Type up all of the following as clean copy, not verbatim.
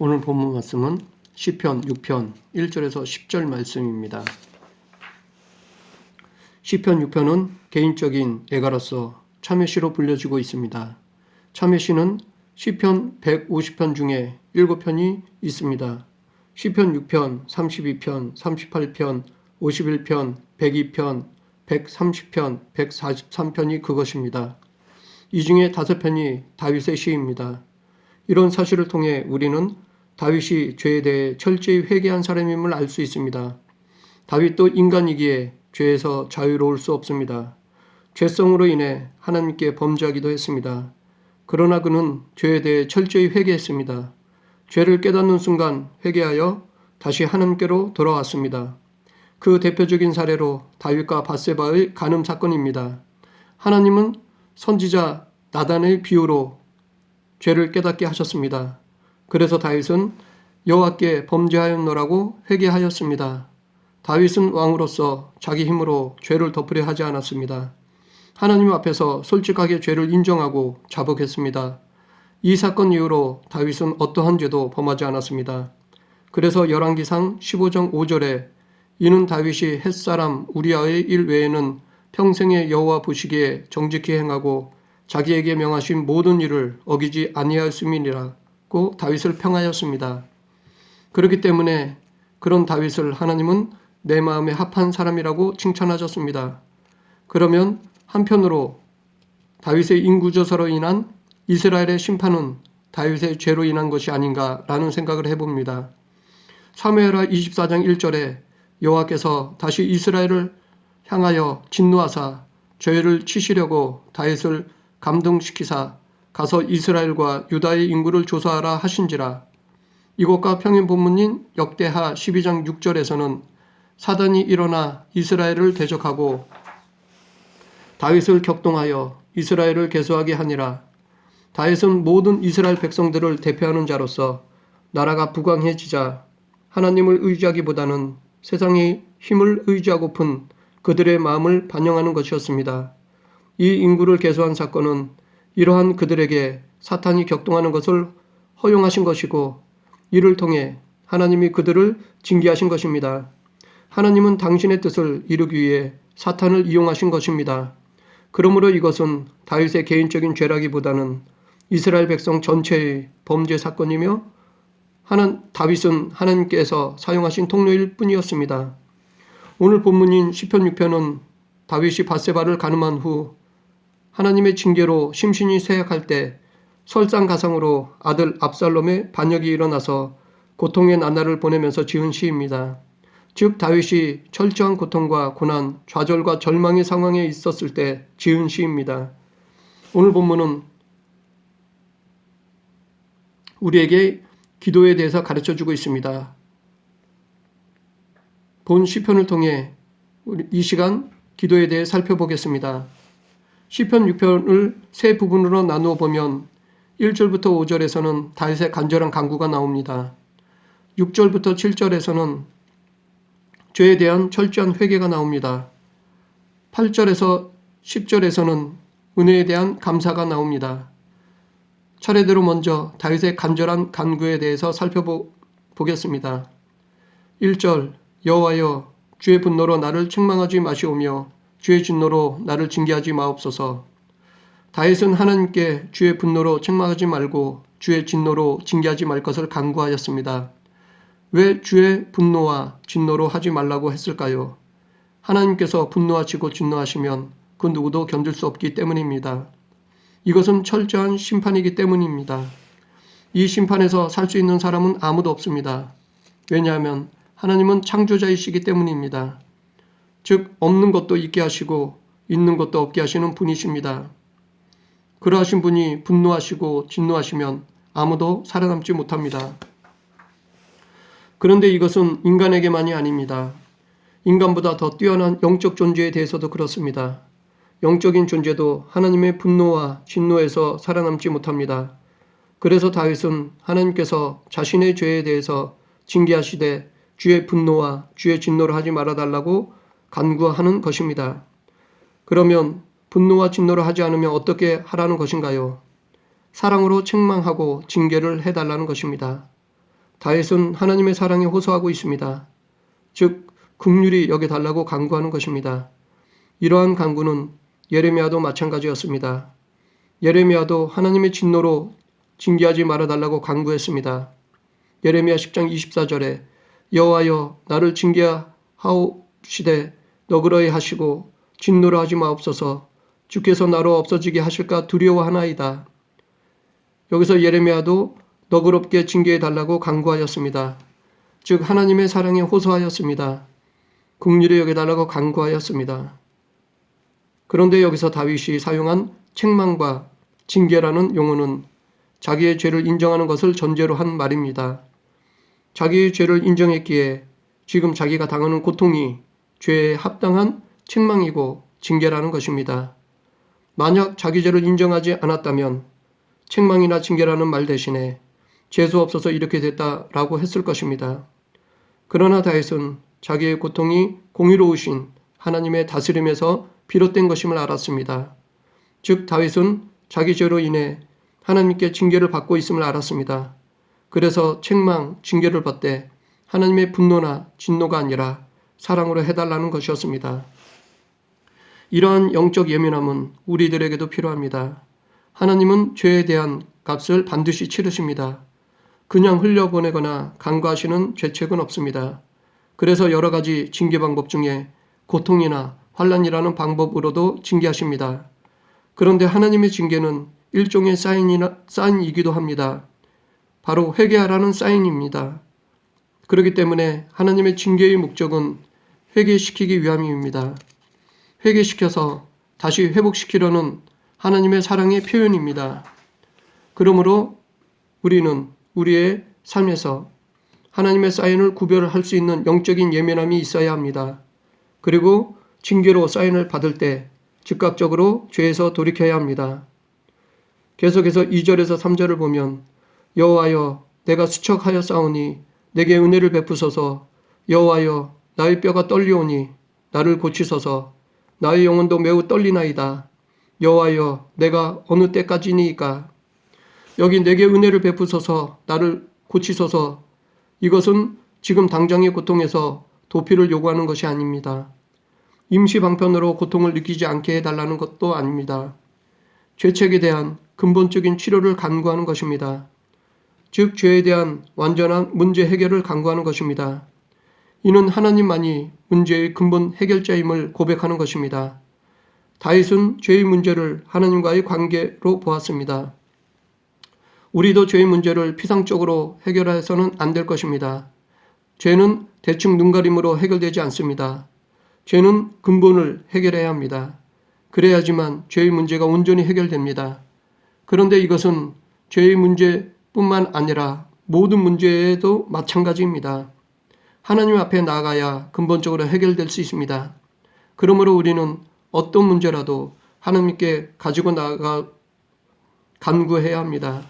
오늘 본문 말씀은 시편 6편 1절에서 10절 말씀입니다. 시편 6편은 개인적인 애가로서 참회시로 불려지고 있습니다. 참회시는 시편 150편 중에 7편이 있습니다. 시편 6편, 32편, 38편, 51편, 102편, 130편, 143편이 그것입니다. 이 중에 5편이 다윗의 시입니다. 이런 사실을 통해 우리는 다윗이 죄에 대해 철저히 회개한 사람임을 알 수 있습니다. 다윗도 인간이기에 죄에서 자유로울 수 없습니다. 죄성으로 인해 하나님께 범죄하기도 했습니다. 그러나 그는 죄에 대해 철저히 회개했습니다. 죄를 깨닫는 순간 회개하여 다시 하나님께로 돌아왔습니다. 그 대표적인 사례로 다윗과 밧세바의 간음 사건입니다. 하나님은 선지자 나단의 비유로 죄를 깨닫게 하셨습니다. 그래서 다윗은 여호와께 범죄하였노라고 회개하였습니다. 다윗은 왕으로서 자기 힘으로 죄를 덮으려 하지 않았습니다. 하나님 앞에서 솔직하게 죄를 인정하고 자복했습니다. 이 사건 이후로 다윗은 어떠한 죄도 범하지 않았습니다. 그래서 열왕기상 15장 5절에 이는 다윗이 햇사람 우리아의 일 외에는 평생의 여호와 보시기에 정직히 행하고 자기에게 명하신 모든 일을 어기지 아니하였음이니라고 다윗을 평하였습니다. 그렇기 때문에 그런 다윗을 하나님은 내 마음에 합한 사람이라고 칭찬하셨습니다. 그러면 한편으로 다윗의 인구조사로 인한 이스라엘의 심판은 다윗의 죄로 인한 것이 아닌가라는 생각을 해봅니다. 사무엘하 24장 1절에 여호와께서 다시 이스라엘을 향하여 진노하사 죄를 치시려고 다윗을 감동시키사 가서 이스라엘과 유다의 인구를 조사하라 하신지라. 이것과 평행 본문인 역대하 12장 6절에서는 사단이 일어나 이스라엘을 대적하고 다윗을 격동하여 이스라엘을 계수하게 하니라. 다윗은 모든 이스라엘 백성들을 대표하는 자로서 나라가 부강해지자 하나님을 의지하기보다는 세상의 힘을 의지하고픈 그들의 마음을 반영하는 것이었습니다. 이 인구를 계수한 사건은 이러한 그들에게 사탄이 격동하는 것을 허용하신 것이고 이를 통해 하나님이 그들을 징계하신 것입니다. 하나님은 당신의 뜻을 이루기 위해 사탄을 이용하신 것입니다. 그러므로 이것은 다윗의 개인적인 죄라기보다는 이스라엘 백성 전체의 범죄 사건이며 다윗은 하나님께서 사용하신 통로일 뿐이었습니다. 오늘 본문인 시편 6편은 다윗이 밧세바를 간음한 후 하나님의 징계로 심신이 쇠약할 때 설상가상으로 아들 압살롬의 반역이 일어나서 고통의 나날을 보내면서 지은 시입니다. 즉 다윗이 철저한 고통과 고난, 좌절과 절망의 상황에 있었을 때 지은 시입니다. 오늘 본문은 우리에게 기도에 대해서 가르쳐주고 있습니다. 본 시편을 통해 이 시간 기도에 대해 살펴보겠습니다. 시편 6편을 세 부분으로 나누어 보면 1절부터 5절에서는 다윗의 간절한 간구가 나옵니다. 6절부터 7절에서는 죄에 대한 철저한 회개가 나옵니다. 8절에서 10절에서는 은혜에 대한 감사가 나옵니다. 차례대로 먼저 다윗의 간절한 간구에 대해서 살펴보겠습니다. 1절 여호와여 주의 분노로 나를 책망하지 마시오며 주의 진노로 나를 징계하지 마옵소서. 다윗은 하나님께 주의 분노로 책망하지 말고 주의 진노로 징계하지 말 것을 간구하였습니다. 왜 주의 분노와 진노로 하지 말라고 했을까요? 하나님께서 분노하시고 진노하시면 그 누구도 견딜 수 없기 때문입니다. 이것은 철저한 심판이기 때문입니다. 이 심판에서 살 수 있는 사람은 아무도 없습니다. 왜냐하면 하나님은 창조자이시기 때문입니다. 즉 없는 것도 있게 하시고 있는 것도 없게 하시는 분이십니다. 그러하신 분이 분노하시고 진노하시면 아무도 살아남지 못합니다. 그런데 이것은 인간에게만이 아닙니다. 인간보다 더 뛰어난 영적 존재에 대해서도 그렇습니다. 영적인 존재도 하나님의 분노와 진노에서 살아남지 못합니다. 그래서 다윗은 하나님께서 자신의 죄에 대해서 징계하시되 주의 분노와 주의 진노를 하지 말아달라고 간구하는 것입니다. 그러면 분노와 진노를 하지 않으면 어떻게 하라는 것인가요? 사랑으로 책망하고 징계를 해달라는 것입니다. 다윗은 하나님의 사랑에 호소하고 있습니다. 즉 긍휼히 여겨달라고 간구하는 것입니다. 이러한 간구는 예레미야도 마찬가지였습니다. 예레미야도 하나님의 진노로 징계하지 말아달라고 간구했습니다. 예레미야 10장 24절에 여호와여 나를 징계하옵시되 너그러이 하시고 진노를 하지 마옵소서 주께서 나로 없어지게 하실까 두려워하나이다. 여기서 예레미야도 너그럽게 징계해달라고 간구하였습니다. 즉 하나님의 사랑에 호소하였습니다. 긍휼히 여겨달라고 간구하였습니다. 그런데 여기서 다윗이 사용한 책망과 징계라는 용어는 자기의 죄를 인정하는 것을 전제로 한 말입니다. 자기의 죄를 인정했기에 지금 자기가 당하는 고통이 죄에 합당한 책망이고 징계라는 것입니다. 만약 자기 죄를 인정하지 않았다면 책망이나 징계라는 말 대신에 재수 없어서 이렇게 됐다라고 했을 것입니다. 그러나 다윗은 자기의 고통이 공의로우신 하나님의 다스림에서 비롯된 것임을 알았습니다. 즉 다윗은 자기 죄로 인해 하나님께 징계를 받고 있음을 알았습니다. 그래서 책망, 징계를 받되 하나님의 분노나 진노가 아니라 사랑으로 해달라는 것이었습니다. 이러한 영적 예민함은 우리들에게도 필요합니다. 하나님은 죄에 대한 값을 반드시 치르십니다. 그냥 흘려보내거나 간과하시는 죄책은 없습니다. 그래서 여러 가지 징계 방법 중에 고통이나 환난이라는 방법으로도 징계하십니다. 그런데 하나님의 징계는 일종의 사인이기도 합니다. 바로 회개하라는 사인입니다. 그렇기 때문에 하나님의 징계의 목적은 회개시키기 위함입니다. 회개시켜서 다시 회복시키려는 하나님의 사랑의 표현입니다. 그러므로 우리는 우리의 삶에서 하나님의 사인을 구별할 수 있는 영적인 예민함이 있어야 합니다. 그리고 징계로 사인을 받을 때 즉각적으로 죄에서 돌이켜야 합니다. 계속해서 2절에서 3절을 보면 여호와여 내가 수척하여 싸우니 내게 은혜를 베푸소서 여호와여 나의 뼈가 떨리오니 나를 고치소서 나의 영혼도 매우 떨리나이다. 여호와여 내가 어느 때까지니이까. 여기 내게 은혜를 베푸소서 나를 고치소서 이것은 지금 당장의 고통에서 도피를 요구하는 것이 아닙니다. 임시 방편으로 고통을 느끼지 않게 해달라는 것도 아닙니다. 죄책에 대한 근본적인 치료를 간구하는 것입니다. 즉 죄에 대한 완전한 문제 해결을 간구하는 것입니다. 이는 하나님만이 문제의 근본 해결자임을 고백하는 것입니다. 다윗은 죄의 문제를 하나님과의 관계로 보았습니다. 우리도 죄의 문제를 피상적으로 해결해서는 안 될 것입니다. 죄는 대충 눈가림으로 해결되지 않습니다. 죄는 근본을 해결해야 합니다. 그래야지만 죄의 문제가 온전히 해결됩니다. 그런데 이것은 죄의 문제뿐만 아니라 모든 문제에도 마찬가지입니다. 하나님 앞에 나아가야 근본적으로 해결될 수 있습니다. 그러므로 우리는 어떤 문제라도 하나님께 가지고 나아가 간구해야 합니다.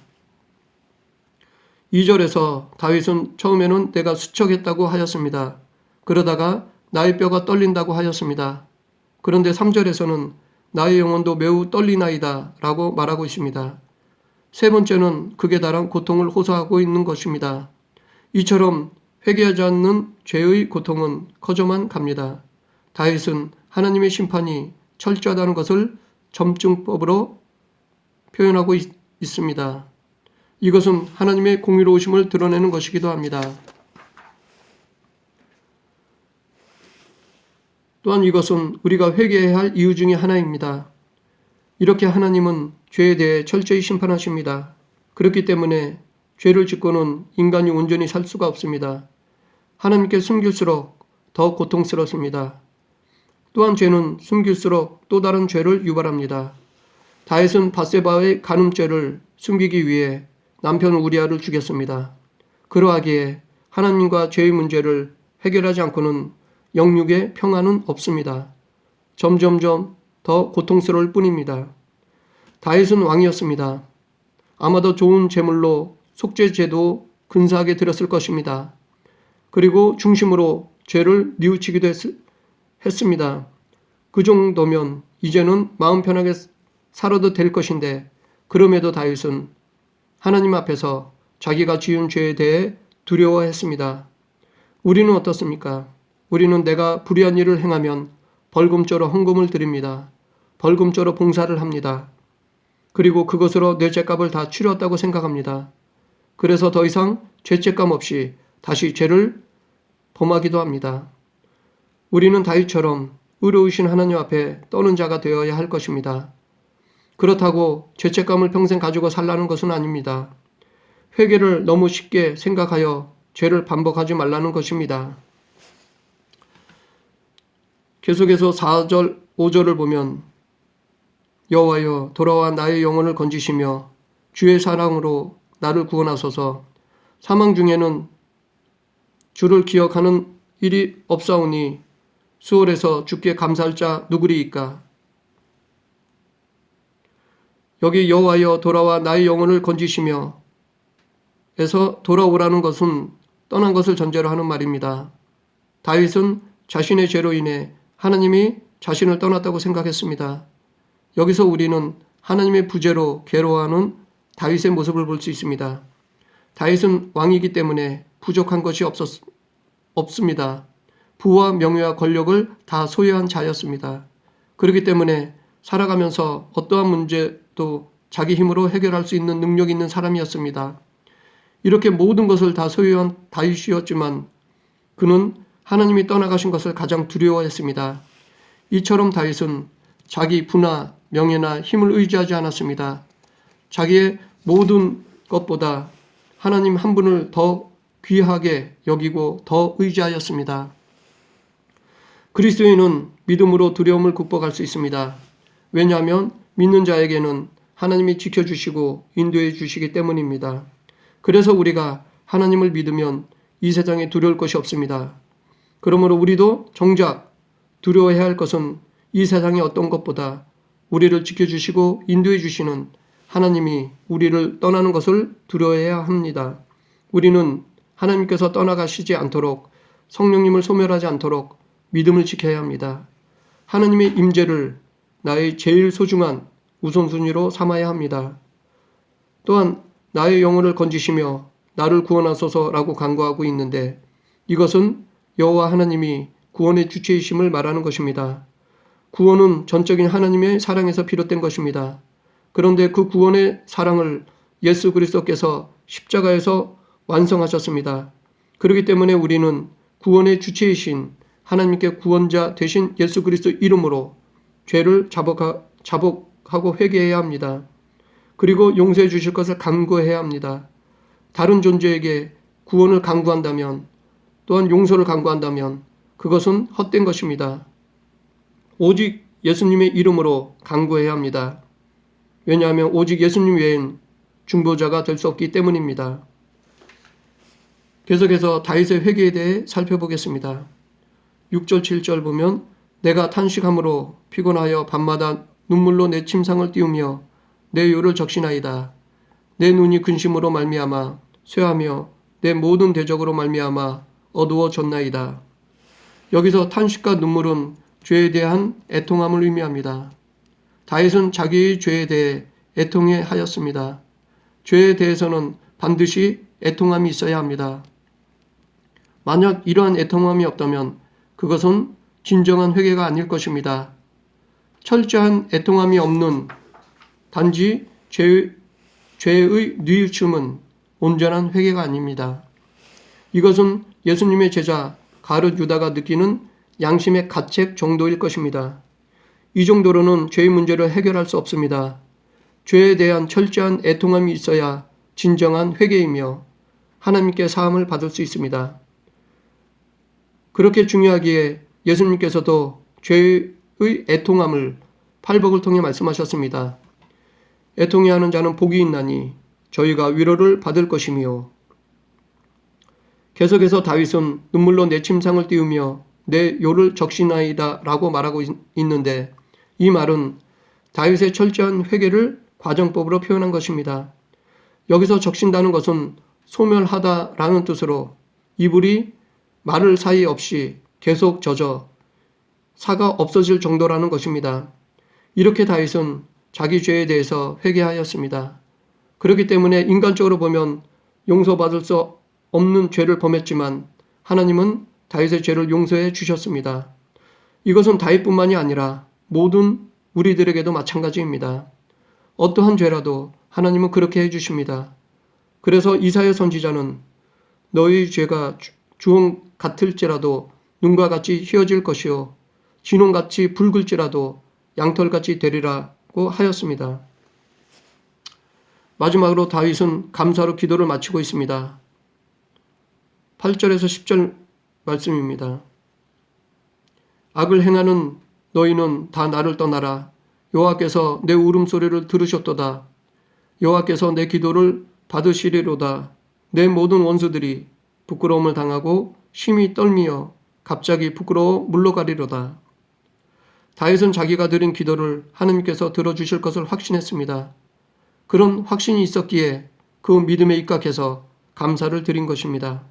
2절에서 다윗은 처음에는 내가 수척했다고 하였습니다. 그러다가 나의 뼈가 떨린다고 하였습니다. 그런데 3절에서는 나의 영혼도 매우 떨리나이다 라고 말하고 있습니다. 세 번째는 극에 달한 고통을 호소하고 있는 것입니다. 이처럼 회개하지 않는 죄의 고통은 커져만 갑니다. 다윗은 하나님의 심판이 철저하다는 것을 점증법으로 표현하고 있습니다. 이것은 하나님의 공의로우심을 드러내는 것이기도 합니다. 또한 이것은 우리가 회개해야 할 이유 중에 하나입니다. 이렇게 하나님은 죄에 대해 철저히 심판하십니다. 그렇기 때문에 죄를 짓고는 인간이 온전히 살 수가 없습니다. 하나님께 숨길수록 더 고통스럽습니다. 또한 죄는 숨길수록 또 다른 죄를 유발합니다. 다윗은 밧세바의 간음죄를 숨기기 위해 남편 우리아를 죽였습니다. 그러하기에 하나님과 죄의 문제를 해결하지 않고는 영육의 평안은 없습니다. 점점점 더 고통스러울 뿐입니다. 다윗은 왕이었습니다. 아마도 좋은 제물로 속죄제도 근사하게 드렸을 것입니다. 그리고 중심으로 죄를 뉘우치기도 했습니다. 그 정도면 이제는 마음 편하게 살아도 될 것인데 그럼에도 다윗은 하나님 앞에서 자기가 지은 죄에 대해 두려워했습니다. 우리는 어떻습니까? 우리는 내가 불의한 일을 행하면 벌금조로 헌금을 드립니다. 벌금조로 봉사를 합니다. 그리고 그것으로 내 죄값을 다 치렀다고 생각합니다. 그래서 더 이상 죄책감 없이 다시 죄를 범하기도 합니다. 우리는 다윗처럼 의로우신 하나님 앞에 떠는 자가 되어야 할 것입니다. 그렇다고 죄책감을 평생 가지고 살라는 것은 아닙니다. 회개를 너무 쉽게 생각하여 죄를 반복하지 말라는 것입니다. 계속해서 4절, 5절을 보면 여호와여 돌아와 나의 영혼을 건지시며 주의 사랑으로 나를 구원하소서. 사망 중에는 주를 기억하는 일이 없사오니 수월에서 주께 감사할 자 누구리이까. 여기 여호와여 돌아와 나의 영혼을 건지시며 에서 돌아오라는 것은 떠난 것을 전제로 하는 말입니다. 다윗은 자신의 죄로 인해 하나님이 자신을 떠났다고 생각했습니다. 여기서 우리는 하나님의 부재로 괴로워하는 다윗의 모습을 볼 수 있습니다. 다윗은 왕이기 때문에 부족한 것이 없습니다. 부와 명예와 권력을 다 소유한 자였습니다. 그렇기 때문에 살아가면서 어떠한 문제도 자기 힘으로 해결할 수 있는 능력 있는 사람이었습니다. 이렇게 모든 것을 다 소유한 다윗이었지만 그는 하나님이 떠나가신 것을 가장 두려워했습니다. 이처럼 다윗은 자기 부나 명예나 힘을 의지하지 않았습니다. 자기의 모든 것보다 하나님 한 분을 더 귀하게 여기고 더 의지하였습니다. 그리스도인은 믿음으로 두려움을 극복할 수 있습니다. 왜냐하면 믿는 자에게는 하나님이 지켜주시고 인도해 주시기 때문입니다. 그래서 우리가 하나님을 믿으면 이 세상에 두려울 것이 없습니다. 그러므로 우리도 정작 두려워해야 할 것은 이 세상의 어떤 것보다 우리를 지켜주시고 인도해 주시는 하나님이 우리를 떠나는 것을 두려워해야 합니다. 우리는 하나님께서 떠나가시지 않도록 성령님을 소멸하지 않도록 믿음을 지켜야 합니다. 하나님의 임재를 나의 제일 소중한 우선순위로 삼아야 합니다. 또한 나의 영혼을 건지시며 나를 구원하소서라고 간구하고 있는데 이것은 여호와 하나님이 구원의 주체이심을 말하는 것입니다. 구원은 전적인 하나님의 사랑에서 비롯된 것입니다. 그런데 그 구원의 사랑을 예수 그리스도께서 십자가에서 완성하셨습니다. 그렇기 때문에 우리는 구원의 주체이신 하나님께 구원자 되신 예수 그리스도 이름으로 죄를 자복하고 회개해야 합니다. 그리고 용서해 주실 것을 간구해야 합니다. 다른 존재에게 구원을 간구한다면 또한 용서를 간구한다면 그것은 헛된 것입니다. 오직 예수님의 이름으로 간구해야 합니다. 왜냐하면 오직 예수님 외엔 중보자가 될 수 없기 때문입니다. 계속해서 다윗의 회개에 대해 살펴보겠습니다. 6절 7절 보면 내가 탄식함으로 피곤하여 밤마다 눈물로 내 침상을 띄우며 내 요를 적시나이다. 내 눈이 근심으로 말미암아 쇠하며 내 모든 대적으로 말미암아 어두워졌나이다. 여기서 탄식과 눈물은 죄에 대한 애통함을 의미합니다. 다윗은 자기의 죄에 대해 애통해 하였습니다. 죄에 대해서는 반드시 애통함이 있어야 합니다. 만약 이러한 애통함이 없다면 그것은 진정한 회개가 아닐 것입니다. 철저한 애통함이 없는 단지 죄의 뉘우침은 온전한 회개가 아닙니다. 이것은 예수님의 제자 가룟 유다가 느끼는 양심의 가책 정도일 것입니다. 이 정도로는 죄의 문제를 해결할 수 없습니다. 죄에 대한 철저한 애통함이 있어야 진정한 회개이며 하나님께 사함을 받을 수 있습니다. 그렇게 중요하기에 예수님께서도 죄의 애통함을 팔복을 통해 말씀하셨습니다. 애통해 하는 자는 복이 있나니 저희가 위로를 받을 것이며. 계속해서 다윗은 눈물로 내 침상을 띄우며 내 요를 적시나이다 라고 말하고 있는데 이 말은 다윗의 철저한 회개를 과정법으로 표현한 것입니다. 여기서 적신다는 것은 소멸하다라는 뜻으로 이불이 마를 사이 없이 계속 젖어 사가 없어질 정도라는 것입니다. 이렇게 다윗은 자기 죄에 대해서 회개하였습니다. 그렇기 때문에 인간적으로 보면 용서받을 수 없는 죄를 범했지만 하나님은 다윗의 죄를 용서해 주셨습니다. 이것은 다윗뿐만이 아니라 모든 우리들에게도 마찬가지입니다. 어떠한 죄라도 하나님은 그렇게 해주십니다. 그래서 이사야 선지자는 너희 죄가 주홍 같을지라도 눈과 같이 휘어질 것이요 진홍같이 붉을지라도 양털같이 되리라고 하였습니다. 마지막으로 다윗은 감사로 기도를 마치고 있습니다. 8절에서 10절 말씀입니다. 악을 행하는 너희는 다 나를 떠나라. 여호와께서 내 울음소리를 들으셨도다. 여호와께서 내 기도를 받으시리로다. 내 모든 원수들이 부끄러움을 당하고 심히 떨미어 갑자기 부끄러워 물러가리로다. 다윗은 자기가 드린 기도를 하나님께서 들어주실 것을 확신했습니다. 그런 확신이 있었기에 그 믿음에 입각해서 감사를 드린 것입니다.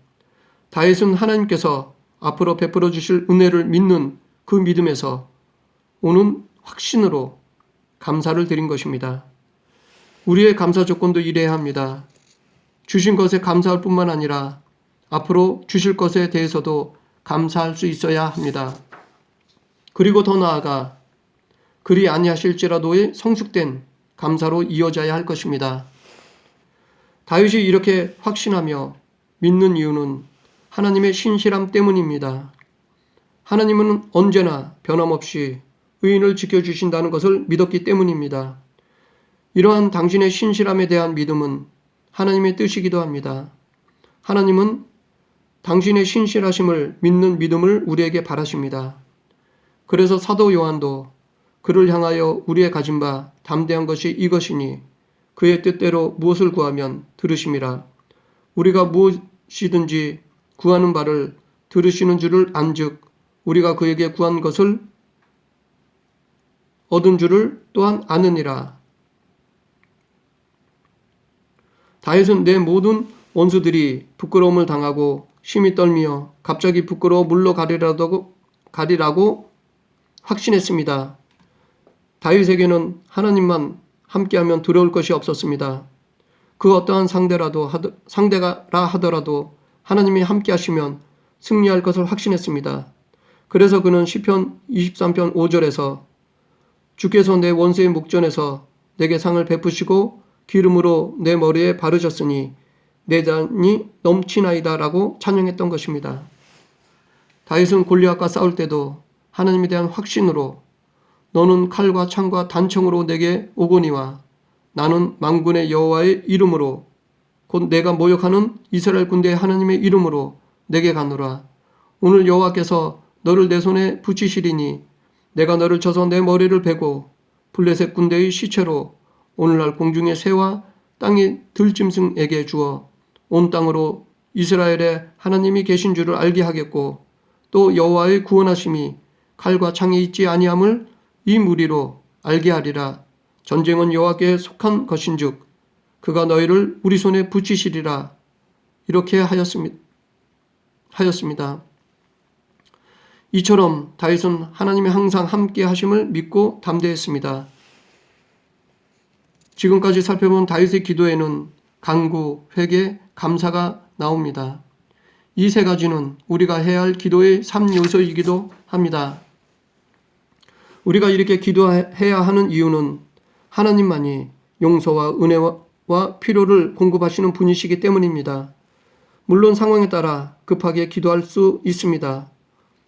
다윗은 하나님께서 앞으로 베풀어 주실 은혜를 믿는 그 믿음에서 오는 확신으로 감사를 드린 것입니다. 우리의 감사 조건도 이래야 합니다. 주신 것에 감사할 뿐만 아니라 앞으로 주실 것에 대해서도 감사할 수 있어야 합니다. 그리고 더 나아가 그리 아니하실지라도의 성숙된 감사로 이어져야 할 것입니다. 다윗이 이렇게 확신하며 믿는 이유는 하나님의 신실함 때문입니다. 하나님은 언제나 변함없이 의인을 지켜주신다는 것을 믿었기 때문입니다. 이러한 당신의 신실함에 대한 믿음은 하나님의 뜻이기도 합니다. 하나님은 당신의 신실하심을 믿는 믿음을 우리에게 바라십니다. 그래서 사도 요한도 그를 향하여 우리의 가진 바 담대한 것이 이것이니 그의 뜻대로 무엇을 구하면 들으심이라. 우리가 무엇이든지 구하는 바를 들으시는 줄을 안즉 우리가 그에게 구한 것을 얻은 줄을 또한 아느니라. 다윗은 내 모든 원수들이 부끄러움을 당하고 심히 떨미어 갑자기 부끄러워 물러가리라고 확신했습니다. 다윗에게는 하나님만 함께하면 두려울 것이 없었습니다. 그 어떠한 상대가 하더라도 하나님이 함께하시면 승리할 것을 확신했습니다. 그래서 그는 시편 23편 5절에서 주께서 내 원수의 목전에서 내게 상을 베푸시고 기름으로 내 머리에 바르셨으니 내 잔이 넘치나이다 라고 찬양했던 것입니다. 다윗은 골리앗과 싸울 때도 하나님에 대한 확신으로 너는 칼과 창과 단청으로 내게 오거니와 나는 만군의 여호와의 이름으로 곧 내가 모욕하는 이스라엘 군대의 하나님의 이름으로 내게 가노라. 오늘 여호와께서 너를 내 손에 붙이시리니 내가 너를 쳐서 내 머리를 베고 블레셋 군대의 시체로 오늘날 공중의 새와 땅의 들짐승에게 주어 온 땅으로 이스라엘의 하나님이 계신 줄을 알게 하겠고 또 여호와의 구원하심이 칼과 창에 있지 아니함을 이 무리로 알게 하리라. 전쟁은 여호와께 속한 것인즉 그가 너희를 우리 손에 붙이시리라. 이렇게 하였습니다. 이처럼 다윗은 하나님의 항상 함께 하심을 믿고 담대했습니다. 지금까지 살펴본 다윗의 기도에는 간구, 회개, 감사가 나옵니다. 이 세 가지는 우리가 해야 할 기도의 3요소이기도 합니다. 우리가 이렇게 기도해야 하는 이유는 하나님만이 용서와 은혜와 필요를 공급하시는 분이시기 때문입니다. 물론 상황에 따라 급하게 기도할 수 있습니다.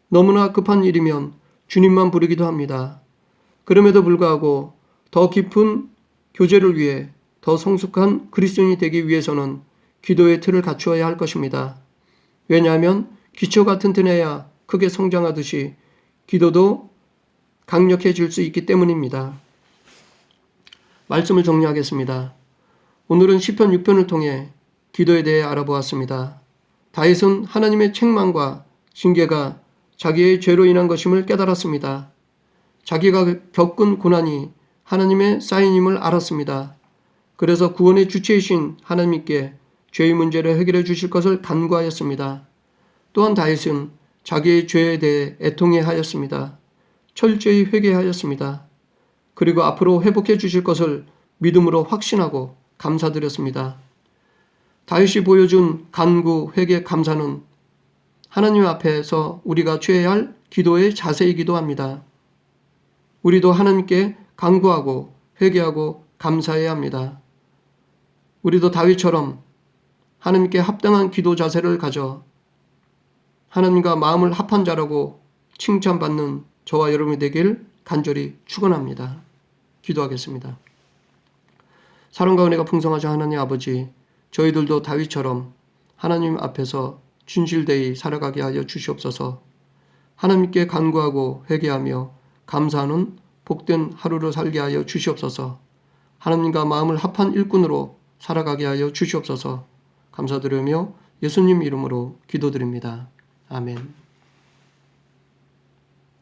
너무나 급한 일이면 주님만 부르기도 합니다. 그럼에도 불구하고 더 깊은 교제를 위해 더 성숙한 그리스도인이 되기 위해서는 기도의 틀을 갖추어야 할 것입니다. 왜냐하면 기초가 튼튼해야 크게 성장하듯이 기도도 강력해질 수 있기 때문입니다. 말씀을 정리하겠습니다. 오늘은 시편 6편을 통해 기도에 대해 알아보았습니다. 다윗은 하나님의 책망과 징계가 자기의 죄로 인한 것임을 깨달았습니다. 자기가 겪은 고난이 하나님의 사인임을 알았습니다. 그래서 구원의 주체이신 하나님께 죄의 문제를 해결해 주실 것을 간구하였습니다. 또한 다윗은 자기의 죄에 대해 애통해 하였습니다. 철저히 회개하였습니다. 그리고 앞으로 회복해 주실 것을 믿음으로 확신하고 감사드렸습니다. 다윗이 보여준 간구, 회개, 감사는 하나님 앞에서 우리가 취해야 할 기도의 자세이기도 합니다. 우리도 하나님께 간구하고 회개하고 감사해야 합니다. 우리도 다윗처럼 하나님께 합당한 기도 자세를 가져 하나님과 마음을 합한 자라고 칭찬받는 저와 여러분이 되길 간절히 축원합니다. 기도하겠습니다. 사랑과 은혜가 풍성하신 하나님 아버지, 저희들도 다윗처럼 하나님 앞에서 진실되이 살아가게 하여 주시옵소서. 하나님께 간구하고 회개하며 감사하는 복된 하루를 살게 하여 주시옵소서. 하나님과 마음을 합한 일꾼으로 살아가게 하여 주시옵소서. 감사드리며 예수님 이름으로 기도드립니다. 아멘.